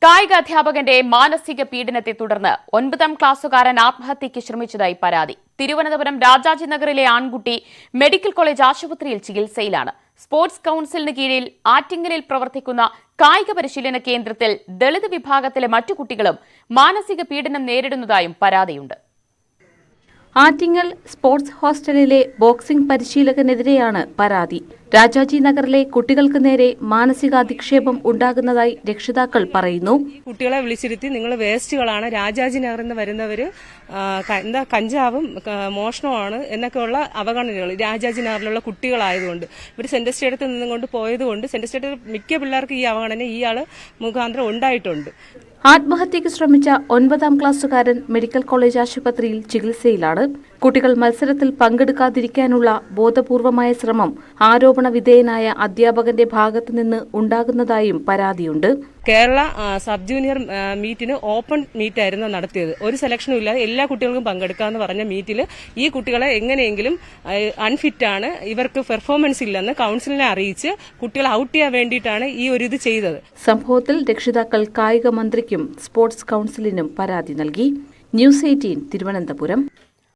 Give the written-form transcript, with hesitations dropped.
കായിക അധ്യാപകന്റെ മാനസിക പീഡനത്തെ തുടർന്ന് 9ാം ക്ലാസ്സുകാരൻ ആത്മഹത്യയ്ക്ക് ശ്രമിച്ചതായി പരാതി. തിരുവനന്തപുരം രാജാജി നഗറിലെ ആൺകുട്ടി മെഡിക്കൽ കോളേജ് ആശുപത്രിയിൽ ചികിത്സയിലാണ്. സ്പോർട്സ് കൌൺസിലിന് കീഴിൽ ആറ്റിങ്ങലിൽ പ്രവർത്തിക്കുന്ന കായിക പരിശീലന കേന്ദ്രത്തിൽ ദളിത് വിഭാഗത്തിലെ മറ്റു കുട്ടികളും മാനസിക പീഡനം നേരിടുന്നതായും പരാതിയുണ്ട്. ആറ്റിങ്ങൽ സ്പോർട്സ് ഹോസ്റ്റലിലെ ബോക്സിംഗ് പരിശീലകനെതിരെയാണ് പരാതി. രാജാജി നഗറിലെ കുട്ടികൾക്ക് നേരെ മാനസികാധിക്ഷേപം ഉണ്ടാകുന്നതായി രക്ഷിതാക്കൾ പറയുന്നു. കുട്ടികളെ വിളിച്ചിരുത്തി നിങ്ങൾ വേസ്റ്റുകളാണ്, രാജാജി നഗറിൽ നിന്ന് വരുന്നവര് കഞ്ചാവും മോഷണമാണ് എന്നൊക്കെയുള്ള അവഗണനകൾ രാജാജി നഗറിലുള്ള കുട്ടികളായതുകൊണ്ട് ഇവർ സെന്റ് സ്റ്റേഡിയത്തിൽ നിന്നും കൊണ്ട് പോയതുകൊണ്ട് സെന്റ് സ്റ്റേഡിയത്തിൽ മിക്ക പിള്ളേർക്ക് ഈ അവഗണന ഇയാൾ മുഖാന്തരം ഉണ്ടായിട്ടുണ്ട്. ആത്മഹത്യയ്ക്ക് ശ്രമിച്ച 9ാം ക്ലാസ്സുകാരൻ മെഡിക്കൽ കോളേജ് ആശുപത്രിയിൽ ചികിത്സയിലാണ്. കുട്ടികൾ മത്സരത്തിൽ പങ്കെടുക്കാതിരിക്കാനുള്ള ബോധപൂർവമായ ശ്രമം ആരോപണ വിധേയനായ അധ്യാപകന്റെ ഭാഗത്തുനിന്ന് ഉണ്ടാകുന്നതായും പരാതിയുണ്ട്. കേരള സബ് ജൂനിയർ മീറ്റിന് ഓപ്പൺ മീറ്റായിരുന്നു നടത്തിയത്. ഒരു സെലക്ഷനും ഇല്ലാതെ എല്ലാ കുട്ടികൾക്കും പങ്കെടുക്കാമെന്ന് പറഞ്ഞ മീറ്റിൽ ഈ കുട്ടികളെ എങ്ങനെയെങ്കിലും അൺഫിറ്റാണ്, ഇവർക്ക് പെർഫോമൻസ് ഇല്ലെന്ന് കൌൺസിലിനെ അറിയിച്ച് കുട്ടികളെ ഔട്ട് ചെയ്യാൻ വേണ്ടിയിട്ടാണ് ഈ ഒരു ഇത് ചെയ്തത്. സംഭവത്തിൽ രക്ഷിതാക്കൾ കായിക മന്ത്രിക്കും സ്പോർട്സ് കൌൺസിലിനും പരാതി നൽകി. ന്യൂസ് 18 തിരുവനന്തപുരം.